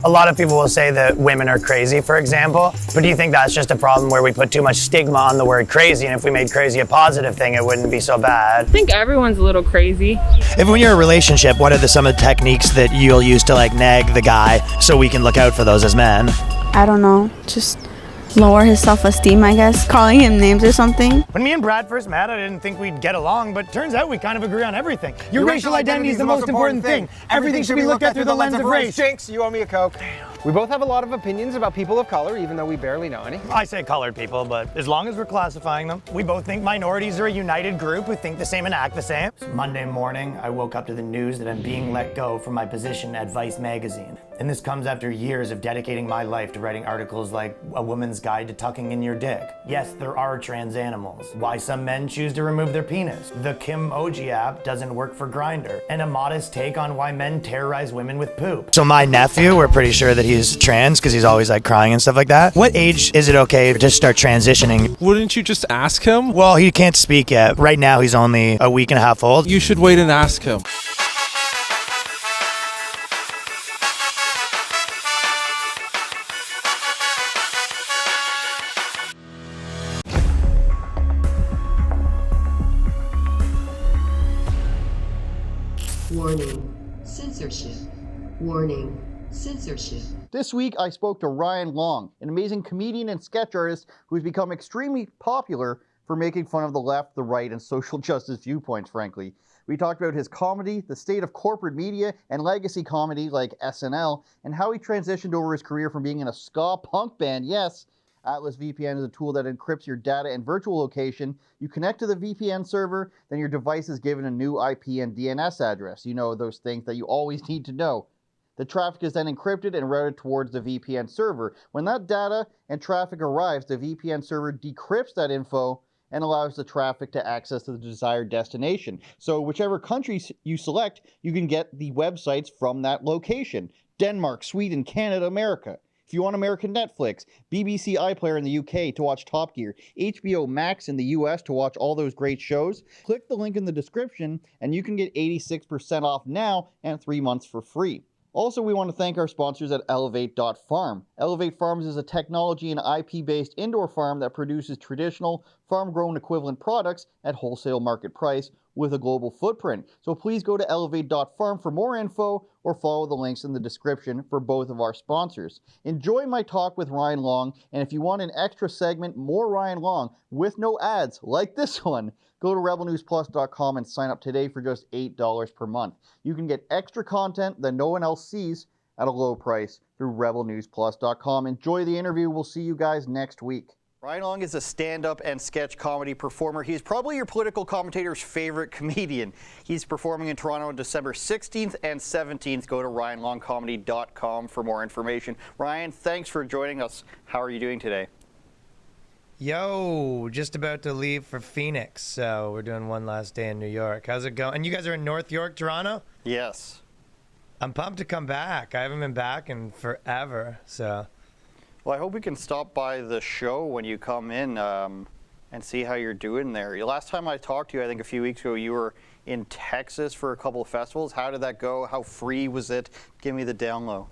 A lot of people will say that women are crazy, for example, but do you think that's just a problem where we put too much stigma on the word crazy, and if we made crazy a positive thing, it wouldn't be so bad? I think everyone's a little crazy. If when you're in a relationship, what are some of the techniques that you'll use to like nag the guy so we can look out for those as men? I don't know, just lower his self-esteem, I guess, calling him names or something. When me and Brad first met, I didn't think we'd get along, but turns out we kind of agree on everything. Your racial identity is the most important thing. Everything should be looked at through the lens of race. Jinx, you owe me a Coke. We both have a lot of opinions about people of color, even though we barely know any. I say colored people, but as long as we're classifying them, we both think minorities are a united group who think the same and act the same. Monday morning, I woke up to the news that I'm being let go from my position at Vice magazine. And this comes after years of dedicating my life to writing articles like A Woman's Guide to Tucking in Your Dick. Yes, there are trans animals. Why some men choose to remove their penis. The Kim-oji app doesn't work for Grindr. And a modest take on why men terrorize women with poop. So my nephew, we're pretty sure that he's trans because he's always like crying and stuff like that. What age is it okay to start transitioning? Wouldn't you just ask him? Well, he can't speak yet. Right now, he's only a week and a half old. You should wait and ask him. Warning, censorship. Warning, censorship. This week, I spoke to Ryan Long, an amazing comedian and sketch artist who's become extremely popular for making fun of the left, the right, and social justice viewpoints, frankly. We talked about his comedy, the state of corporate media, and legacy comedy like SNL, and how he transitioned over his career from being in a ska punk band. Yes, Atlas VPN is a tool that encrypts your data and virtual location. You connect to the VPN server, then your device is given a new IP and DNS address. You know, those things that you always need to know. The traffic is then encrypted and routed towards the VPN server. When that data and traffic arrives, the VPN server decrypts that info and allows the traffic to access to the desired destination. So whichever country you select, you can get the websites from that location. Denmark, Sweden, Canada, America. If you want American Netflix, BBC iPlayer in the UK to watch Top Gear, HBO Max in the US to watch all those great shows, click the link in the description and you can get 86% off now and 3 months for free. Also, we want to thank our sponsors at Elevate.Farm. Elevate.Farms is a technology and IP-based indoor farm that produces traditional farm-grown equivalent products at wholesale market price with a global footprint. So please go to Elevate.Farm for more info or follow the links in the description for both of our sponsors. Enjoy my talk with Ryan Long, and if you want an extra segment, more Ryan Long, with no ads like this one, go to rebelnewsplus.com and sign up today for just $8 per month. You can get extra content that no one else sees at a low price through rebelnewsplus.com. Enjoy the interview. We'll see you guys next week. Ryan Long is a stand-up and sketch comedy performer. He's probably your political commentator's favorite comedian. He's performing in Toronto on December 16th and 17th. Go to ryanlongcomedy.com for more information. Ryan, thanks for joining us. How are you doing today? Yo, just about to leave for Phoenix, so we're doing one last day in New York. How's it going? And you guys are in North York, Toronto? Yes. I'm pumped to come back. I haven't been back in forever, so. Well, I hope we can stop by the show when you come in and see how you're doing there. Last time I talked to you, I think a few weeks ago, you were in Texas for a couple of festivals. How did that go? How free was it? Give me the down low.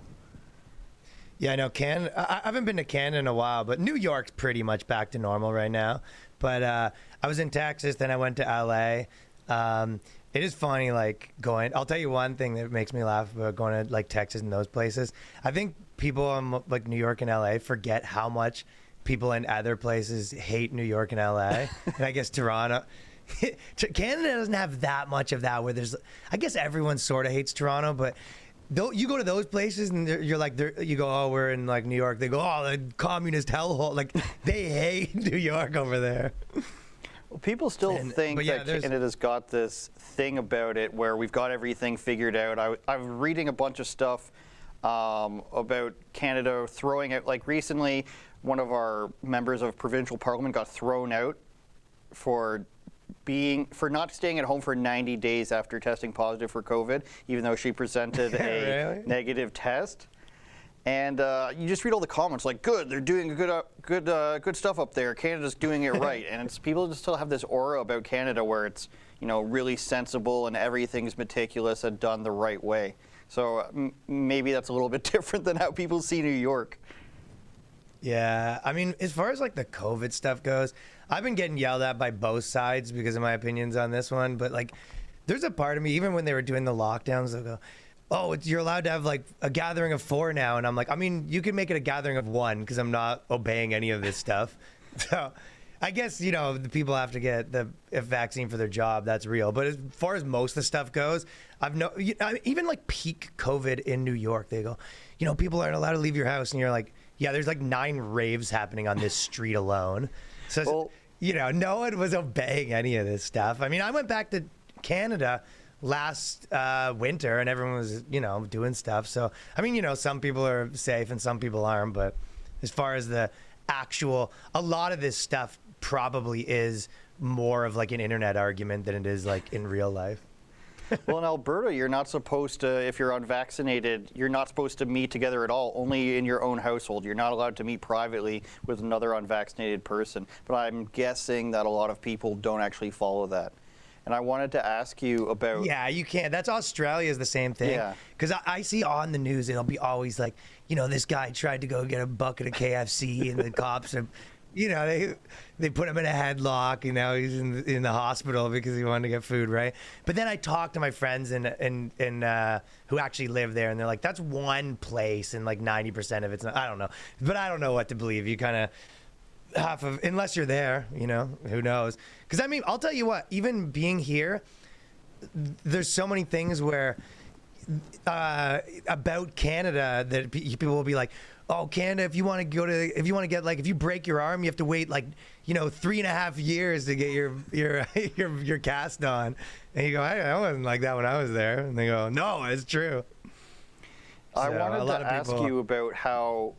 Yeah, I know I haven't been to Canada in a while, but New York's pretty much back to normal right now. But I was in Texas, then I went to LA. It is funny, like, going. I'll tell you one thing that makes me laugh about going to like Texas and those places. I think people in like New York and LA forget how much people in other places hate New York and LA. And I guess Toronto. Canada doesn't have that much of that. Where there's, I guess everyone sort of hates Toronto, but. You go to those places and you're like, you go, oh, we're in like New York. They go, oh, the communist hellhole. Like they hate New York over there. Well, people still think that Canada's got this thing about it where we've got everything figured out. I'm reading a bunch of stuff about Canada throwing out, like recently, one of our members of provincial parliament got thrown out for not staying at home for 90 days after testing positive for COVID, even though she presented a negative test. And you just read all the comments like, good, they're doing good stuff up there. Canada's doing it right. And it's people just still have this aura about Canada where it's, you know, really sensible and everything's meticulous and done the right way. So maybe that's a little bit different than how people see New York. Yeah, I mean, as far as like the COVID stuff goes, I've been getting yelled at by both sides because of my opinions on this one. But like, there's a part of me, even when they were doing the lockdowns, they'll go, "Oh, you're allowed to have like a gathering of 4 now," and I'm like, I mean, you can make it a gathering of 1 because I'm not obeying any of this stuff. So, I guess the people have to get the vaccine for their job. That's real. But as far as most of the stuff goes, even like peak COVID in New York, they go, people aren't allowed to leave your house, and you're like, yeah, there's like 9 raves happening on this street alone. So, no one was obeying any of this stuff. I mean, I went back to Canada last winter and everyone was, doing stuff. So, I mean, some people are safe and some people aren't. But as far as a lot of this stuff probably is more of like an internet argument than it is like in real life. Well, in Alberta, you're not supposed to, if you're unvaccinated, you're not supposed to meet together at all, only in your own household. You're not allowed to meet privately with another unvaccinated person. But I'm guessing that a lot of people don't actually follow that. And I wanted to ask you about... Yeah, you can't. That's Australia is the same thing. Yeah. Because I see on the news, it'll be always like, this guy tried to go get a bucket of KFC and the cops are... they put him in a headlock. He's in the hospital because he wanted to get food, right? But then I talk to my friends and who actually live there, and they're like, "That's one place, and like 90% of it's not." I don't know, but I don't know what to believe. You kind of half of unless you're there, who knows? Because I mean, I'll tell you what. Even being here, there's so many things where about Canada that people will be like, "Oh, Canada, if you want to get like, if you break your arm, you have to wait like, 3.5 years to get your cast on." And you go, I wasn't like that when I was there. And they go, "No, it's true." I wanted to ask you about how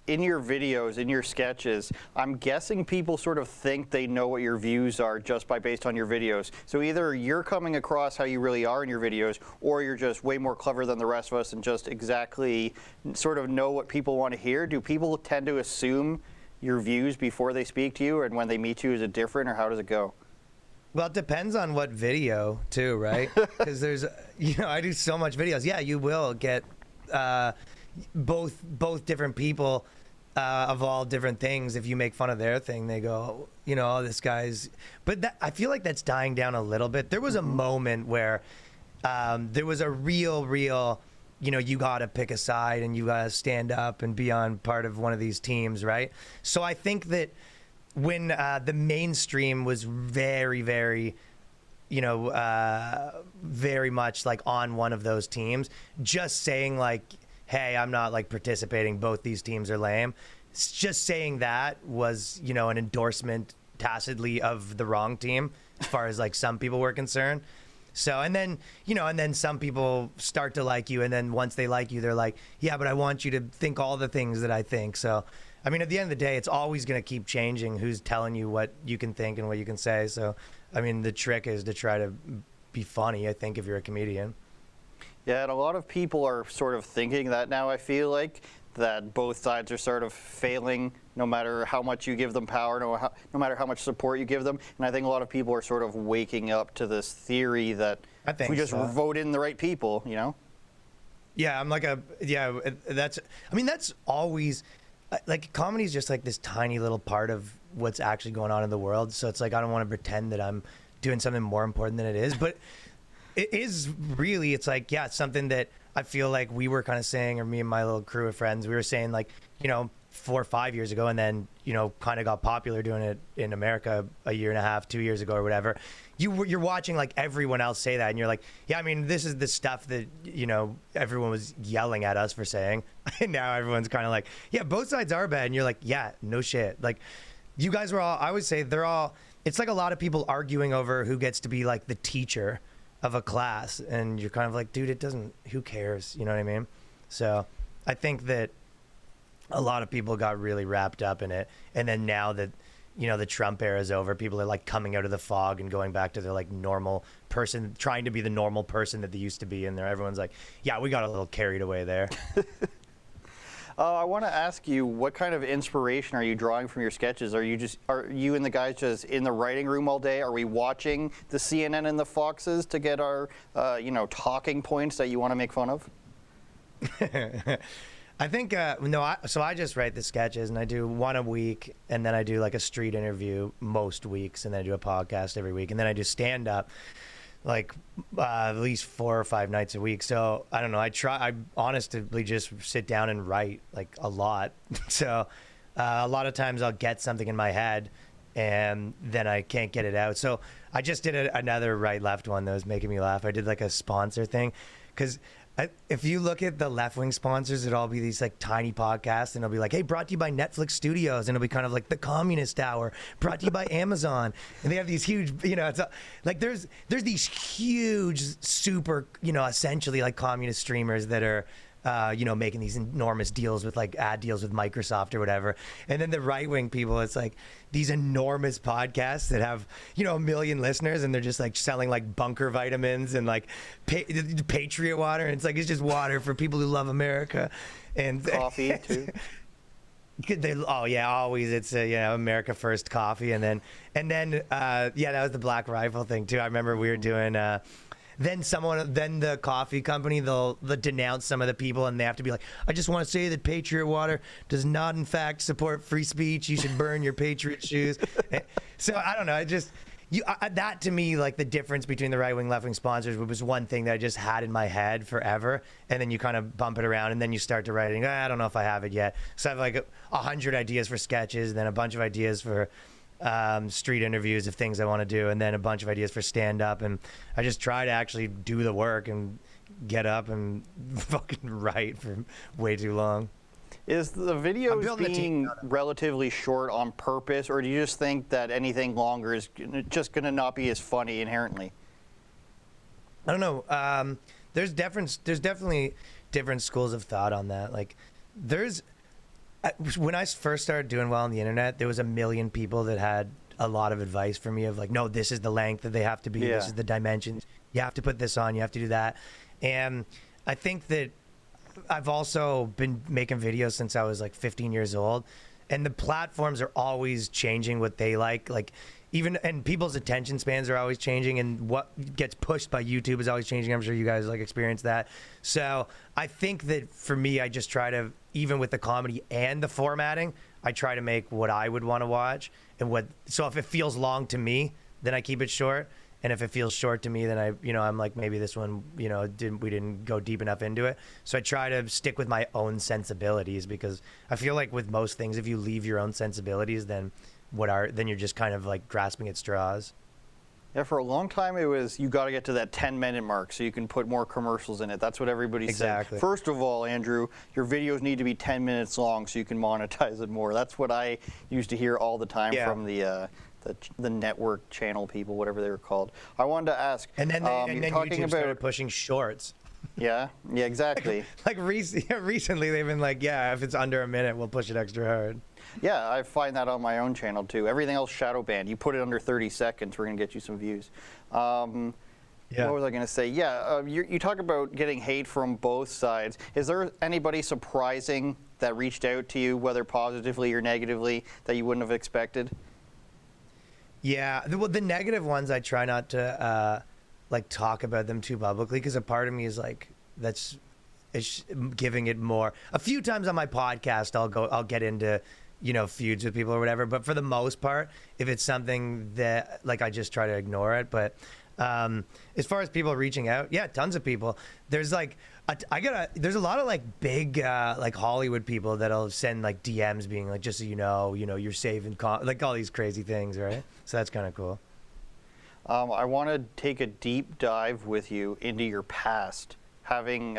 in your videos, in your sketches, I'm guessing people sort of think they know what your views are just based on your videos. So either you're coming across how you really are in your videos, or you're just way more clever than the rest of us and just exactly sort of know what people want to hear. Do people tend to assume your views before they speak to you, and when they meet you, is it different, or how does it go? Well, it depends on what video too, right? Because there's, I do so much videos. Yeah, you will get both different people of all different things. If you make fun of their thing, they go, "Oh, this guy's." But I feel like that's dying down a little bit. There was a moment where there was a real, you got to pick a side and you got to stand up and be on part of one of these teams, right? So I think that when the mainstream was very, very, very much like on one of those teams, just saying like, "Hey, I'm not like participating. Both these teams are lame." Just saying that was, an endorsement tacitly of the wrong team as far as like some people were concerned. So, and then some people start to like you. And then once they like you, they're like, "Yeah, but I want you to think all the things that I think." So, I mean, at the end of the day, it's always going to keep changing who's telling you what you can think and what you can say. So, I mean, the trick is to try to be funny, I think, if you're a comedian. Yeah, and a lot of people are sort of thinking that now, I feel like, that both sides are sort of failing no matter how much you give them power, no matter how much support you give them. And I think a lot of people are sort of waking up to this theory that if we just vote in the right people, Yeah, that's always, like, comedy is just like this tiny little part of what's actually going on in the world. So it's like, I don't want to pretend that I'm doing something more important than it is. But it is really, it's like, yeah, it's something that I feel like we were kind of saying, or me and my little crew of friends, we were saying like, 4 or 5 years ago, and then, kind of got popular doing it in America a year and a half, 2 years ago or whatever. You're watching like everyone else say that, and you're like, yeah, I mean, this is the stuff that, everyone was yelling at us for saying. And now everyone's kind of like, yeah, both sides are bad. And you're like, yeah, no shit. Like, you guys were all, I would say it's like a lot of people arguing over who gets to be like the teacher of a class, and you're kind of like, dude, who cares? You know what I mean? So I think that a lot of people got really wrapped up in it. And then now that, the Trump era is over, people are like coming out of the fog and going back to their like normal person, trying to be the normal person that they used to be. And everyone's like, yeah, we got a little carried away there. I want to ask you, what kind of inspiration are you drawing from your sketches? Are you and the guys just in the writing room all day? Are we watching the CNN and the Foxes to get our, talking points that you want to make fun of? I think so I just write the sketches and I do one a week, and then I do like a street interview most weeks, and then I do a podcast every week, and then I do stand up like at least 4 or 5 nights a week. So I don't know. I honestly just sit down and write like a lot. So a lot of times I'll get something in my head and then I can't get it out. So I just did another right left one that was making me laugh. I did like a sponsor thing because if you look at the left-wing sponsors, it'll all be these like tiny podcasts, and it'll be like, hey, brought to you by Netflix Studios, and it'll be kind of like the Communist Hour, brought to you by Amazon, and they have these huge, it's like there's these huge, super, essentially like communist streamers that are, making these enormous deals with like ad deals with Microsoft or whatever. And then the right-wing people, it's like these enormous podcasts that have, 1 million listeners, and they're just like selling like bunker vitamins and like Patriot water. And it's just water for people who love America. And coffee too. Always. It's America First coffee. And then that was the Black Rifle thing too. I remember we were doing, then the coffee company, they'll denounce some of the people, and they have to be like, I just want to say that Patriot Water does not, in fact, support free speech. You should burn your Patriot shoes. So I don't know. That to me, like the difference between the right-wing, left-wing sponsors was one thing that I just had in my head forever. And then you kind of bump it around, and then you start to write it. I don't know if I have it yet. So I have like 100 ideas for sketches, and then a bunch of ideas for street interviews of things I want to do, and then a bunch of ideas for stand-up, and I just try to actually do the work and get up and fucking write for way too long. Is the videos being relatively short on purpose, or do you just think that anything longer is just going to not be as funny inherently? I don't know. There's definitely different schools of thought on that. Like, when I first started doing well on the internet, there was 1 million people that had a lot of advice for me of like, no, this is the length that they have to be. Yeah. This is the dimensions. You have to put this on. You have to do that. And I think that I've also been making videos since I was like 15 years old. And the platforms are always changing what they like. Like, and people's attention spans are always changing, and what gets pushed by YouTube is always changing. I'm sure you guys like experience that. So I think that for me, I just try to, even with the comedy and the formatting, I try to make what I would want to watch. So if it feels long to me, then I keep it short. And if it feels short to me, then I'm like, maybe this one, we didn't go deep enough into it. So I try to stick with my own sensibilities, because I feel like with most things, if you leave your own sensibilities, then you're just kind of like grasping at straws. Yeah, for a long time it was, you got to get to that 10-minute mark so you can put more commercials in it. That's what everybody said. First of all, Andrew, your videos need to be 10 minutes long so you can monetize it more. That's what I used to hear all the time from the network channel people, whatever they were called. I wanted to ask. And then YouTube started pushing shorts. Yeah, exactly. like recently they've been like, if it's under a minute, we'll push it extra hard. Yeah, I find that on my own channel too. Everything else shadow banned. You put it under 30 seconds, we're going to get you some views. What was I going to say? You talk about getting hate from both sides. Is there anybody surprising that reached out to you, whether positively or negatively, that you wouldn't have expected? Yeah, the negative ones, I try not to talk about them too publicly, because a part of me is like, it's giving it more. A few times on my podcast, I'll get into feuds with people or whatever. But for the most part, if it's something that I just try to ignore it. But as far as people reaching out, tons of people. There's there's a lot of big Hollywood people that'll send DMs being like, just so you know, you're saving all these crazy things, right? So that's kind of cool. I want to take a deep dive with you into your past, having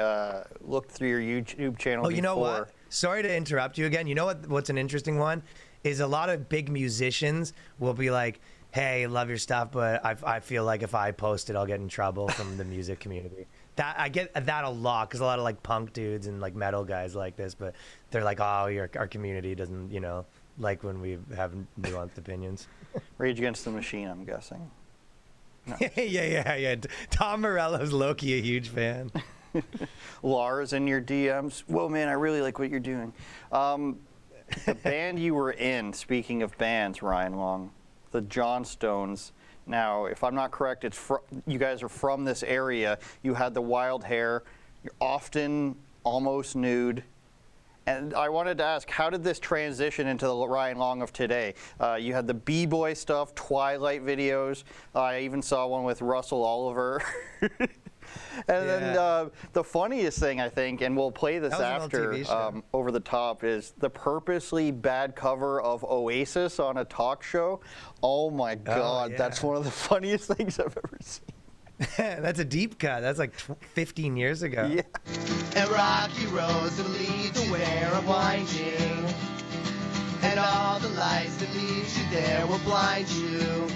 looked through your YouTube channel before. You know what? Sorry to interrupt you again. You know what's an interesting one? Is a lot of big musicians will be like, hey, love your stuff, but I feel like if I post it, I'll get in trouble from the music community. That I get that a lot, because a lot of punk dudes and metal guys like this, but they're like, oh, our community doesn't, like when we have nuanced opinions. Rage Against the Machine, I'm guessing. No. Yeah. Tom Morello's low-key a huge fan. Lars in your DMs. Whoa, man, I really like what you're doing. The band you were in, speaking of bands, Ryan Long, the Johnstones. Now, if I'm not correct, you guys are from this area. You had the wild hair. You're often almost nude. And I wanted to ask, how did this transition into the Ryan Long of today? You had the B-boy stuff, Twilight videos. I even saw one with Russell Oliver. And then the funniest thing, I think, and we'll play this after over the top, is the purposely bad cover of Oasis on a talk show. Oh my God, that's one of the funniest things I've ever seen. That's a deep cut. That's like 15 years ago. Yeah. And rocky roads that lead to where I'm winding, and all the lights that lead you there will blind you.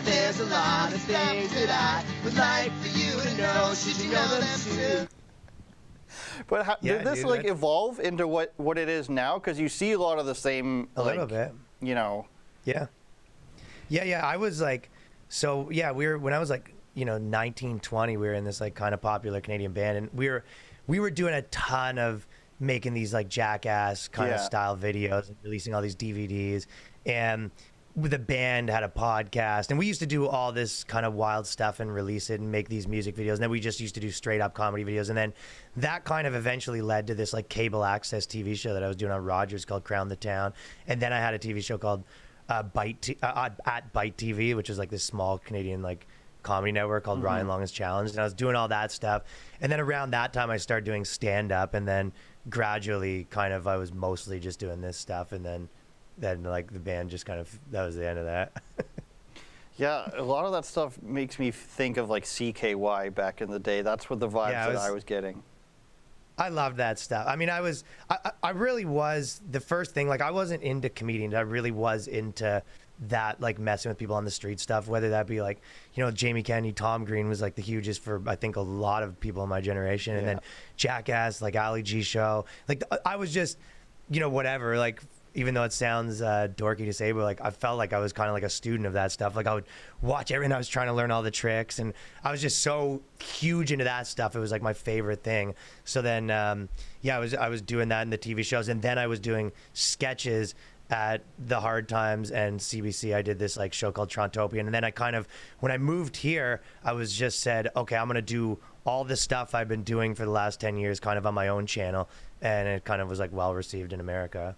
There's a lot of things that I would like for you to know, should you know them too. But how, did this like evolve into what it is now? Because you see a lot of the same, a little bit, you know. Yeah. I was like, so yeah, when I was like, 19, 20, we were in this like kind of popular Canadian band, and we were doing a ton of making these like Jackass kind of style videos and releasing all these DVDs, and the band had a podcast, and we used to do all this kind of wild stuff and release it and make these music videos, and then we just used to do straight up comedy videos, and then that kind of eventually led to this like cable access TV show that I was doing on Rogers called Crown the Town, and then I had a TV show called at Bite TV, which is like this small Canadian like comedy network called Ryan Long is Challenged, and I was doing all that stuff, and then around that time I started doing stand up, and then gradually kind of I was mostly just doing this stuff, and then like the band just kind of, that was the end of that. Yeah, a lot of that stuff makes me think of like CKY back in the day. That's what the vibes that I was getting. I loved that stuff. I mean, I really was, the first thing, like I wasn't into comedians. I really was into that, like messing with people on the street stuff, whether that be like, Jamie Kennedy, Tom Green was like the hugest for, I think, a lot of people in my generation. And then Jackass, like Ali G show. Like I was just, whatever, like, even though it sounds dorky to say, but like I felt like I was kind of like a student of that stuff. Like I would watch everything. I was trying to learn all the tricks, and I was just so huge into that stuff. It was like my favorite thing. So then, I was doing that in the TV shows, and then I was doing sketches at the Hard Times and CBC. I did this like show called Trontopian, and then I kind of, when I moved here, I was just said, okay, I'm gonna do all the stuff I've been doing for the last 10 years, kind of on my own channel, and it kind of was like well received in America.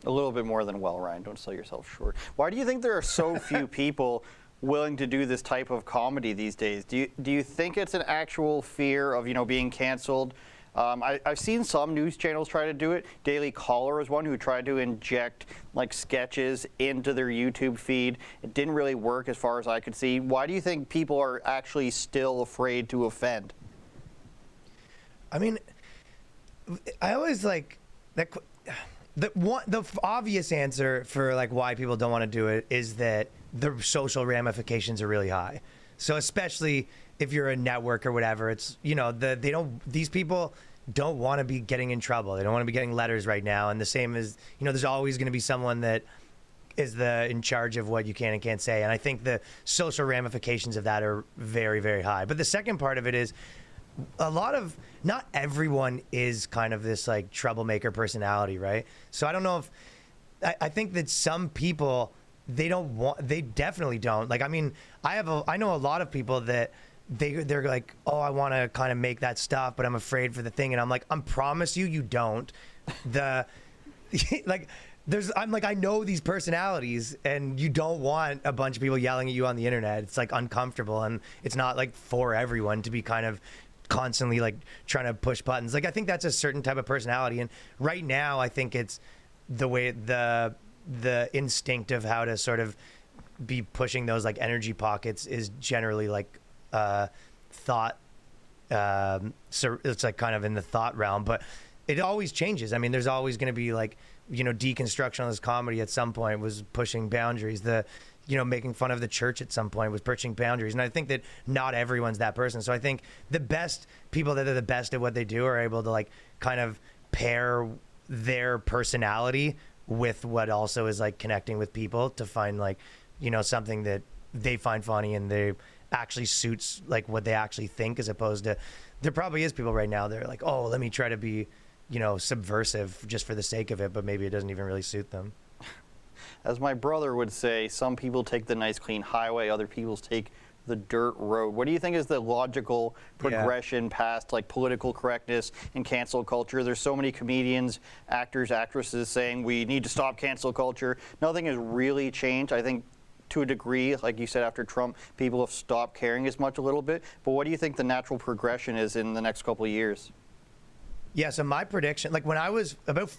A little bit more than well, Ryan. Don't sell yourself short. Why do you think there are so few people willing to do this type of comedy these days? Do you think it's an actual fear of being canceled? I've seen some news channels try to do it. Daily Caller is one who tried to inject like sketches into their YouTube feed. It didn't really work as far as I could see. Why do you think people are actually still afraid to offend? I mean, I always like that. The obvious answer for like why people don't want to do it is that the social ramifications are really high. So especially if you're a network or whatever, it's these people don't want to be getting in trouble. They don't want to be getting letters right now. And the same as there's always going to be someone that is in charge of what you can and can't say. And I think the social ramifications of that are very, very high. But the second part of it is, not everyone is kind of this like troublemaker personality, right? So I don't know if, I think that some people, they definitely don't. Like, I mean, I know a lot of people that they're like, oh, I want to kind of make that stuff, but I'm afraid for the thing. And I'm like, I promise you don't. I know these personalities, and you don't want a bunch of people yelling at you on the internet. It's like uncomfortable, and it's not like for everyone to be kind of constantly like trying to push buttons. Like I think that's a certain type of personality, and right now I think it's the way the instinct of how to sort of be pushing those like energy pockets is generally like thought, so it's like kind of in the thought realm, but it always changes. I mean, there's always going to be like deconstructionist comedy at some point was pushing boundaries. Making fun of the church at some point was pushing boundaries. And I think that not everyone's that person. So I think the best people that are the best at what they do are able to like kind of pair their personality with what also is like connecting with people to find like, something that they find funny and they actually suits like what they actually think, as opposed to, there probably is people right now that are like, oh, let me try to be, subversive just for the sake of it, but maybe it doesn't even really suit them. As my brother would say, some people take the nice clean highway, other people take the dirt road. What do you think is the logical progression past like political correctness and cancel culture? There's so many comedians, actors, actresses saying we need to stop cancel culture. Nothing has really changed. I think to a degree, like you said, after Trump, people have stopped caring as much a little bit. But what do you think the natural progression is in the next couple of years? Yeah, so my prediction, like when I was about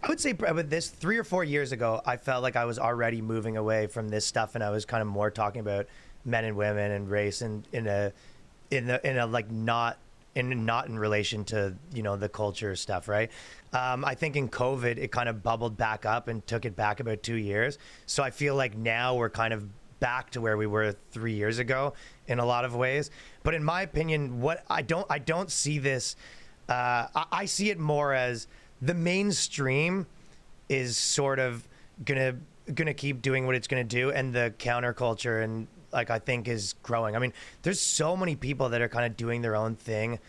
I would say about this 3 or 4 years ago, I felt like I was already moving away from this stuff, and I was kind of more talking about men and women and race, and in a like not in relation to, you know, the culture stuff, right? I think in COVID it kind of bubbled back up and took it back about 2 years. So I feel like now we're kind of back to where we were 3 years ago in a lot of ways. But in my opinion, what I don't see this. I see it more as the mainstream is sort of gonna keep doing what it's gonna do, and the counterculture and like I think is growing. I mean, there's so many people that are kind of doing their own thing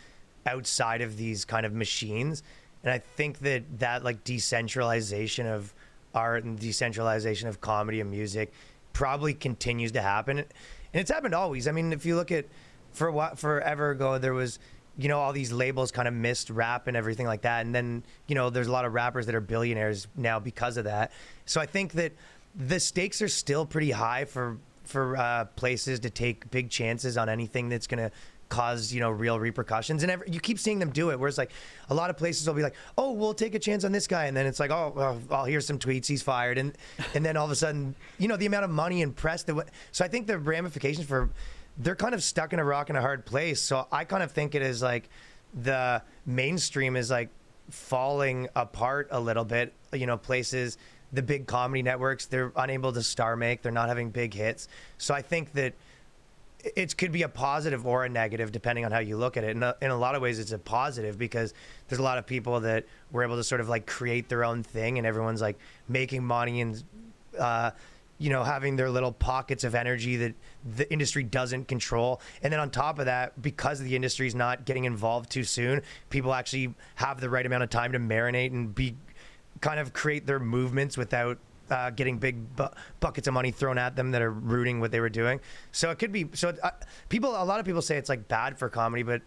outside of these kind of machines, and I think that like decentralization of art and decentralization of comedy and music probably continues to happen, and it's happened always. I mean, if you look at forever ago, there was, you know, all these labels kind of missed rap and everything like that. And then, you know, there's a lot of rappers that are billionaires now because of that. So I think that the stakes are still pretty high for places to take big chances on anything that's going to cause, you know, real repercussions. And you keep seeing them do it, whereas like a lot of places will be like, oh, we'll take a chance on this guy. And then it's like, oh, well, here's some tweets, he's fired. And then all of a sudden, you know, the amount of money and press so I think the ramifications they're kind of stuck in a rock and a hard place. So I kind of think it is like the mainstream is like falling apart a little bit. You know, places, the big comedy networks, they're unable to star make. They're not having big hits. So I think that it could be a positive or a negative depending on how you look at it. In a lot of ways, it's a positive because there's a lot of people that were able to sort of like create their own thing, and everyone's like making money and you know, having their little pockets of energy that the industry doesn't control. And then on top of that, because the industry is not getting involved too soon, people actually have the right amount of time to marinate and kind of create their movements without getting big buckets of money thrown at them that are rooting what they were doing. So it could be, a lot of people say it's like bad for comedy, but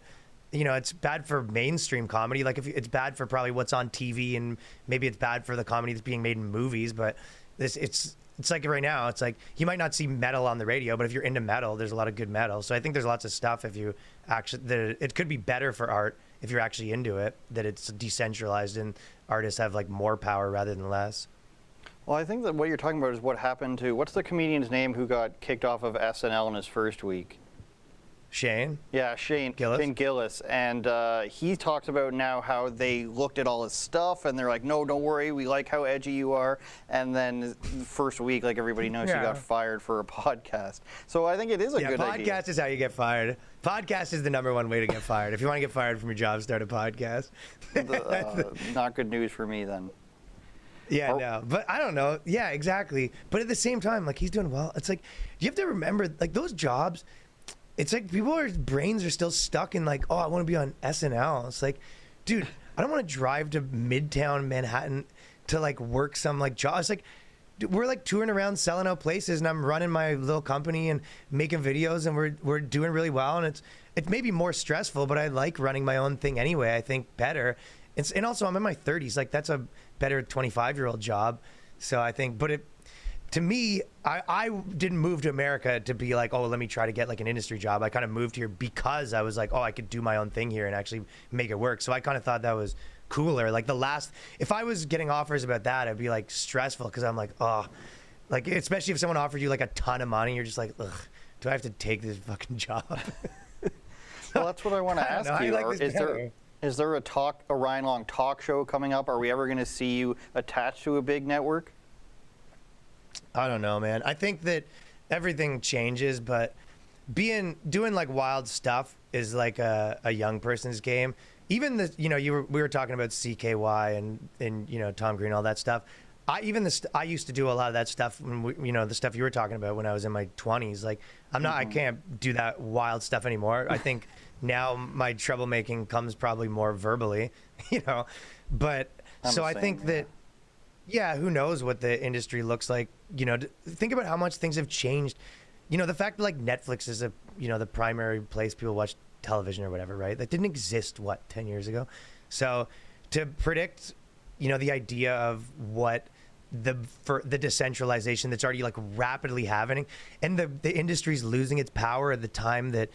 you know, it's bad for mainstream comedy. Like it's bad for probably what's on TV, and maybe it's bad for the comedy that's being made in movies, but it's like right now, it's like you might not see metal on the radio, but if you're into metal, there's a lot of good metal. So I think there's lots of stuff if you actually, that it could be better for art if you're actually into it, that it's decentralized and artists have like more power rather than less. Well, I think that what you're talking about is what happened to, what's the comedian's name who got kicked off of SNL in his first week? Shane? Yeah, Shane Gillis. And he talks about now how they looked at all his stuff and they're like, no, don't worry, we like how edgy you are. And then the first week, like everybody knows, he got fired for a podcast. So I think it is a good idea. Podcast is how you get fired. Podcast is the #1 way to get fired. If you want to get fired from your job, start a podcast. Not good news for me then. Yeah, no, but I don't know. Yeah, exactly. But at the same time, like he's doing well. It's like, you have to remember, like those jobs, it's like people's brains are still stuck in like, oh, I want to be on SNL. It's like, dude, I don't want to drive to Midtown Manhattan to like work some like job. It's like, dude, we're like touring around selling out places, and I'm running my little company and making videos, and we're doing really well. And it's maybe more stressful, but I like running my own thing anyway. I think better. And also I'm in my 30s. Like that's a better 25-year-old job. So I think, but to me, I didn't move to America to be like, oh, let me try to get like an industry job. I kind of moved here because I was like, oh, I could do my own thing here and actually make it work. So I kind of thought that was cooler. Like if I was getting offers about that, I'd be like stressful because I'm like, oh, like especially if someone offered you like a ton of money, you're just like, ugh, do I have to take this fucking job? Well, that's what I want to ask you. Like is there a Ryan Long talk show coming up? Are we ever going to see you attached to a big network? I don't know, man. I think that everything changes, but doing like wild stuff is like a young person's game. Even we were talking about CKY and you know, Tom Green, all that stuff. I used to do a lot of that stuff when the stuff you were talking about when I was in my 20s. Like I can't do that wild stuff anymore. I think now my troublemaking comes probably more verbally, you know, but I think that, yeah, who knows what the industry looks like, you know, think about how much things have changed. the fact that like Netflix is the primary place people watch television or whatever, right? That didn't exist 10 years ago. So to predict, the idea of what for the decentralization that's already like rapidly happening, and the industry's losing its power at the time that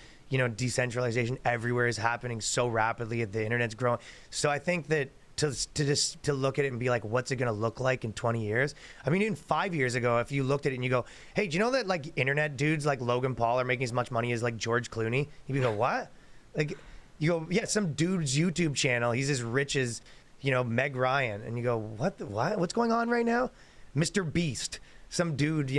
decentralization everywhere is happening so rapidly, the internet's growing. So I think that to look at it and be like, what's it going to look like in 20 years? I mean, even 5 years ago, if you looked at it and you go, hey, do you know that like internet dudes like Logan Paul are making as much money as like George Clooney? You go, what? Like, you go, yeah, some dude's YouTube channel, he's as rich as Meg Ryan. And you go, what's going on right now? Mr. Beast, some dude,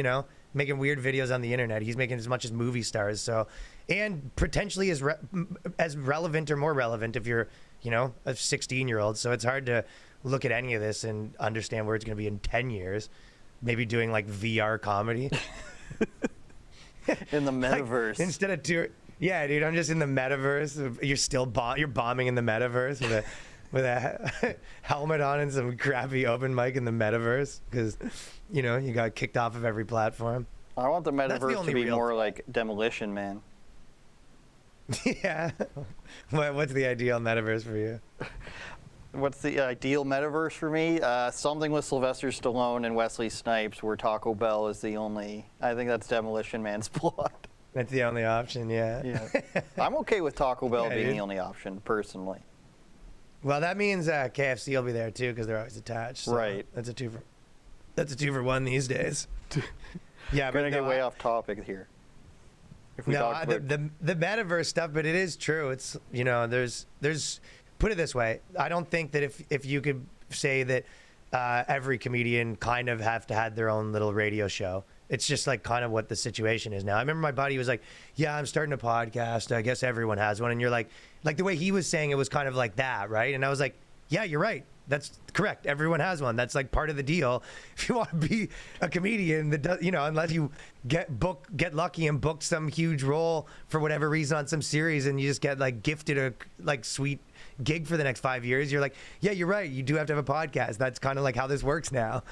making weird videos on the internet. He's making as much as movie stars. So, and potentially as relevant or more relevant if you're, a 16-year-old. So it's hard to look at any of this and understand where it's going to be in 10 years. Maybe doing like VR comedy. In the metaverse. Like, instead of yeah, dude, I'm just in the metaverse. You're still you're bombing in the metaverse with a helmet on and some crappy open mic in the metaverse because, you got kicked off of every platform. I want the metaverse to be more like Demolition Man. Yeah. What's the ideal metaverse for you? What's the ideal metaverse for me? Something with Sylvester Stallone and Wesley Snipes where Taco Bell is the only... I think that's Demolition Man's plot. That's the only option, yeah. Yeah. I'm okay with Taco Bell being dude. the only option, personally. Well, that means KFC will be there too because they're always attached. So right. That's a two for one these days. Yeah, I'm going to get way off topic here. The metaverse stuff, but it is true. It's there's put it this way. I don't think that if you could say that every comedian kind of have to have their own little radio show. It's just like kind of what the situation is now. I remember my buddy was like, "Yeah, I'm starting a podcast. I guess everyone has one." And you're like the way he was saying it was kind of like that, right? And I was like, "Yeah, you're right. That's correct. Everyone has one. That's like part of the deal. If you want to be a comedian, that does, unless you get lucky and booked some huge role for whatever reason on some series, and you just get like gifted a like sweet gig for the next 5 years, you're like, yeah, you're right. You do have to have a podcast. That's kind of like how this works now.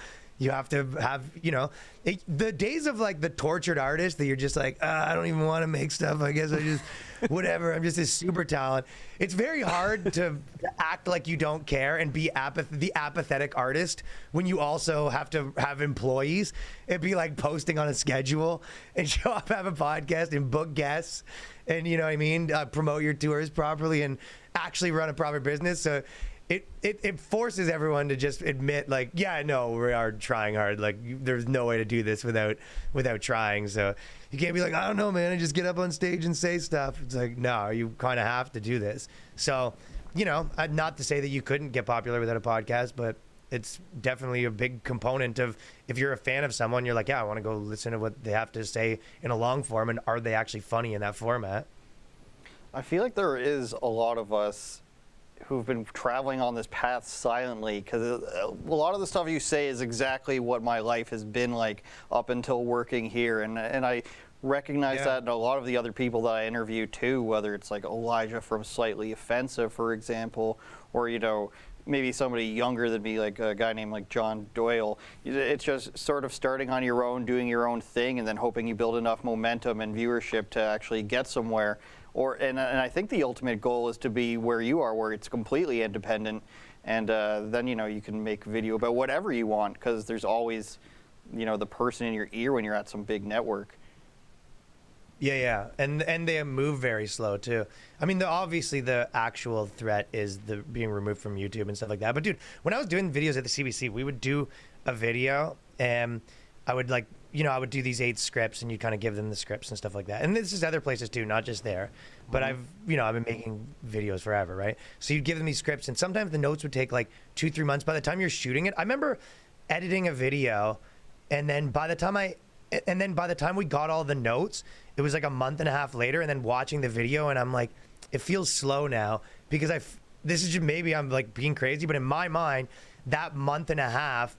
You have to have, the days of like the tortured artist that you're just like, I don't even want to make stuff. I guess I just, whatever. I'm just this super talent. It's very hard to act like you don't care and be the apathetic artist when you also have to have employees. It'd be like posting on a schedule and show up, have a podcast and book guests and, promote your tours properly and actually run a proper business. So it forces everyone to just admit, like, yeah, no, we are trying hard. Like, there's no way to do this without trying. So you can't be like, I don't know, man. I just get up on stage and say stuff. It's like, no, you kind of have to do this. So, not to say that you couldn't get popular without a podcast, but it's definitely a big component of if you're a fan of someone, you're like, yeah, I want to go listen to what they have to say in a long form, and are they actually funny in that format? I feel like there is a lot of us who've been traveling on this path silently, because a lot of the stuff you say is exactly what my life has been like up until working here, and I recognize that in a lot of the other people that I interview too, whether it's like Elijah from Slightly Offensive, for example, or maybe somebody younger than me, like a guy named like John Doyle. It's just sort of starting on your own, doing your own thing, and then hoping you build enough momentum and viewership to actually get somewhere. And I think the ultimate goal is to be where you are, where it's completely independent, and then you can make a video about whatever you want, because there's always the person in your ear when you're at some big network. Yeah, and they move very slow too. I mean, obviously the actual threat is the being removed from YouTube and stuff like that. But dude, when I was doing videos at the CBC, we would do a video, and I would I would do these 8 scripts, and you kind of give them the scripts and stuff like that. And this is other places too, not just there. But I've been making videos forever, right? So you'd give them these scripts, and sometimes the notes would take like 2-3 months. By the time you're shooting it, I remember editing a video, and then by the time we got all the notes, it was like a month and a half later, and then watching the video, and I'm like, it feels slow now because this is just, maybe I'm like being crazy, but in my mind, that month and a half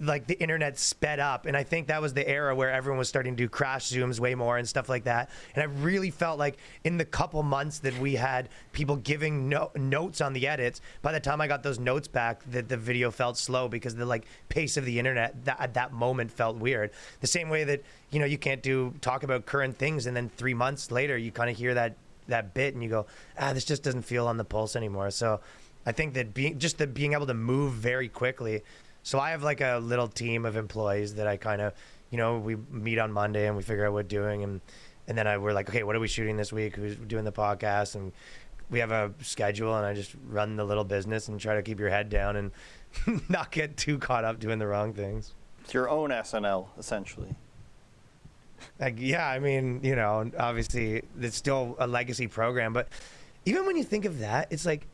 like the internet sped up, and I think that was the era where everyone was starting to do crash zooms way more and stuff like that. And I really felt like in the couple months that we had people giving notes on the edits, by the time I got those notes back, that the video felt slow because the like pace of the internet at that moment felt weird. The same way that, you know, you can't talk about current things and then 3 months later you kind of hear that bit and you go, this just doesn't feel on the pulse anymore. So I think that being able to move very quickly. So I have like a little team of employees that I kind of, you know, we meet on Monday and we figure out what we're doing. And then we're like, okay, what are we shooting this week? Who's doing the podcast? And we have a schedule, and I just run the little business and try to keep your head down and not get too caught up doing the wrong things. It's your own SNL, essentially. Like, yeah, I mean, you know, obviously it's still a legacy program, but even when you think of that, it's like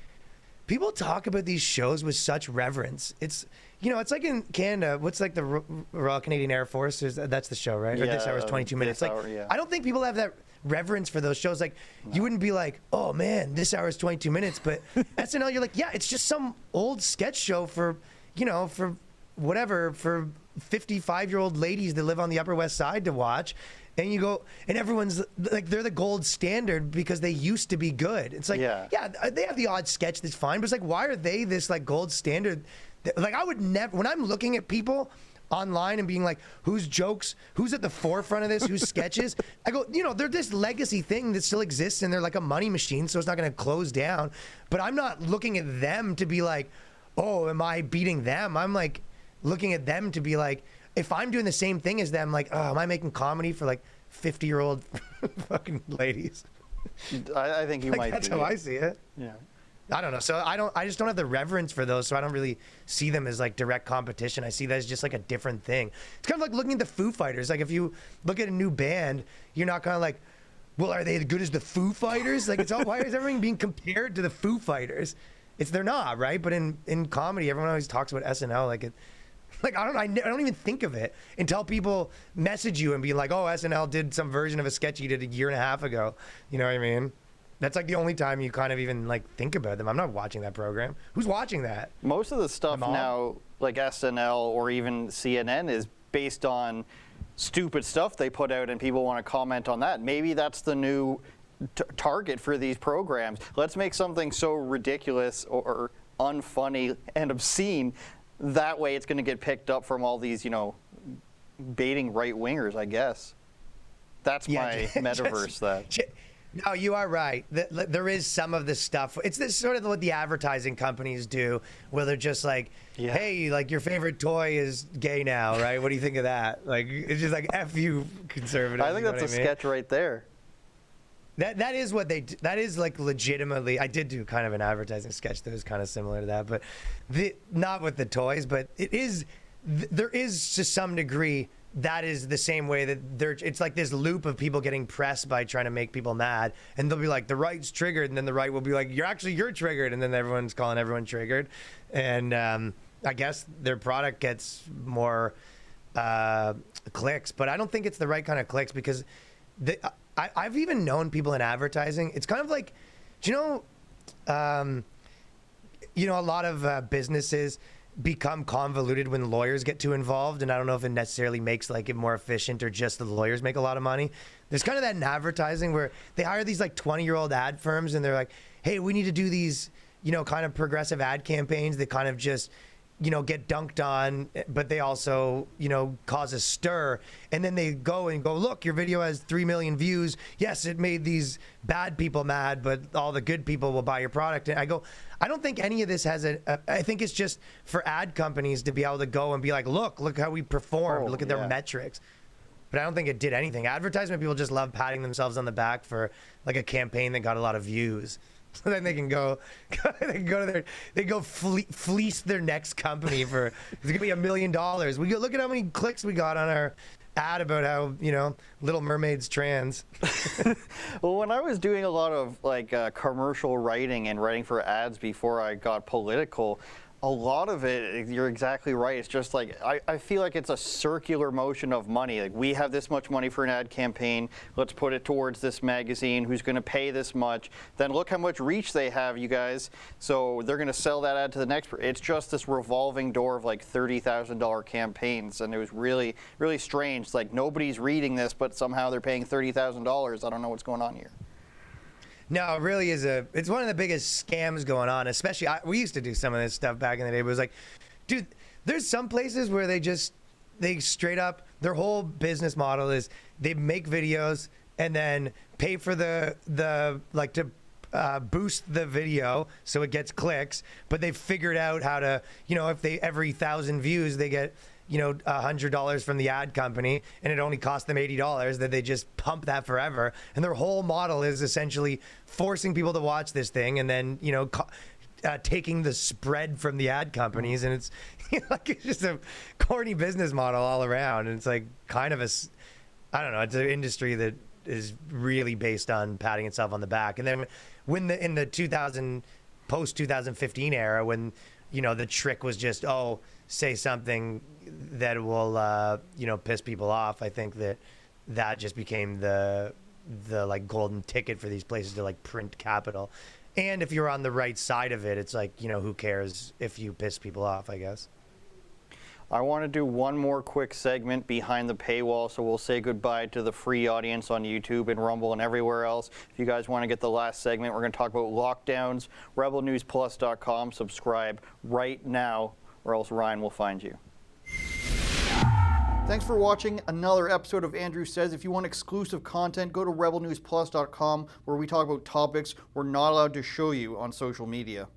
people talk about these shows with such reverence. It's, you know, it's like in Canada, what's like the Royal Canadian Air Force? That's the show, right? Yeah, or This Hour is 22 Minutes. Like, yeah. I don't think people have that reverence for those shows. Like, you wouldn't be like, oh man, This Hour is 22 Minutes. But SNL, you're like, yeah, it's just some old sketch show for, you know, for whatever, for 55-year-old ladies that live on the Upper West Side to watch. And you go, and everyone's like, they're the gold standard because they used to be good. It's like, yeah, they have the odd sketch that's fine, but it's like, why are they this like gold standard? Like, I would never, when I'm looking at people online and being like, whose jokes, who's at the forefront of this, whose sketches, I go, you know, they're this legacy thing that still exists, and they're like a money machine, so it's not going to close down. But I'm not looking at them to be like, oh, am I beating them? I'm like looking at them to be like, if I'm doing the same thing as them, like, oh, am I making comedy for like 50-year-old fucking ladies? I think you like, might. That's how I see it. Yeah. I don't know. So I just don't have the reverence for those. So I don't really see them as like direct competition. I see that as just like a different thing. It's kind of like looking at the Foo Fighters. Like, if you look at a new band, you're not kind of like, well, are they as good as the Foo Fighters? Like, it's all, why is everything being compared to the Foo Fighters? They're not, right? But in comedy, everyone always talks about SNL like it. Like, I don't even think of it until people message you and be like, oh, SNL did some version of a sketch you did a year and a half ago. You know what I mean? That's like the only time you kind of even like think about them. I'm not watching that program. Who's watching that? Most of the stuff now, like SNL or even CNN, is based on stupid stuff they put out, and people want to comment on that. Maybe that's the new target for these programs. Let's make something so ridiculous or unfunny and obscene. That way it's going to get picked up from all these, you know, baiting right-wingers, I guess. That's my metaverse. No, you are right. There is some of this stuff. It's this sort of what the advertising companies do, where they're just like, hey, like, your favorite toy is gay now, right? What do you think of that? Like, it's just like, F you, conservative. I think that's a sketch right there. That is what they do. That is like legitimately. I did do kind of an advertising sketch that was kind of similar to that, but not with the toys. But it is. There is to some degree. That is the same way that it's like this loop of people getting pressed by trying to make people mad, and they'll be like, the right's triggered, and then the right will be like, you're triggered, and then everyone's calling everyone triggered, and I guess their product gets more clicks, but I don't think it's the right kind of clicks, because I've even known people in advertising. It's kind of like, do you know, a lot of businesses become convoluted when lawyers get too involved, and I don't know if it necessarily makes like it more efficient or just the lawyers make a lot of money. There's kind of that in advertising where they hire these like 20-year-old ad firms, and they're like, hey, we need to do these, you know, kind of progressive ad campaigns that kind of just, you know, get dunked on, but they also, you know, cause a stir. And then they go, look, your video has 3 million views. Yes, it made these bad people mad, but all the good people will buy your product. And I go, I don't think any of this has I think it's just for ad companies to be able to go and be like, look how we performed. Look at their metrics. But I don't think it did anything. Advertisement people just love patting themselves on the back for like a campaign that got a lot of views. So then they can go fleece their next company for, it's gonna be $1 million. We go, look at how many clicks we got on our ad about how, you know, Little Mermaid's trans. Well, when I was doing a lot of like commercial writing and writing for ads before I got political, A lot of it, you're exactly right. It's just like, I feel like it's a circular motion of money. Like, we have this much money for an ad campaign. Let's put it towards this magazine who's going to pay this much. Then look how much reach they have, you guys. So they're going to sell that ad to the next. It's just this revolving door of like $30,000 campaigns. And it was really, really strange. It's like nobody's reading this, but somehow they're paying $30,000. I don't know what's going on here. No, it really is it's one of the biggest scams going on, especially, we used to do some of this stuff back in the day, but it was like, dude, there's some places where they straight up, their whole business model is they make videos and then pay for the boost the video so it gets clicks, but they've figured out how to, if they, every 1,000 views, they get, $100 from the ad company, and it only costs them $80, that they just pump that forever. And their whole model is essentially forcing people to watch this thing and then, taking the spread from the ad companies. And it's it's just a corny business model all around. And it's like kind of I don't know, it's an industry that is really based on patting itself on the back. And then in the post 2015 era, when, the trick was just, say something that will, piss people off. I think that just became the like golden ticket for these places to like print capital. And if you're on the right side of it, it's like, who cares if you piss people off, I guess. I want to do one more quick segment behind the paywall, so we'll say goodbye to the free audience on YouTube and Rumble and everywhere else. If you guys want to get the last segment, we're going to talk about lockdowns. rebelnewsplus.com. Subscribe right now, or else Ryan will find you. Thanks for watching another episode of Andrew Says. If you want exclusive content, go to rebelnewsplus.com, where we talk about topics we're not allowed to show you on social media.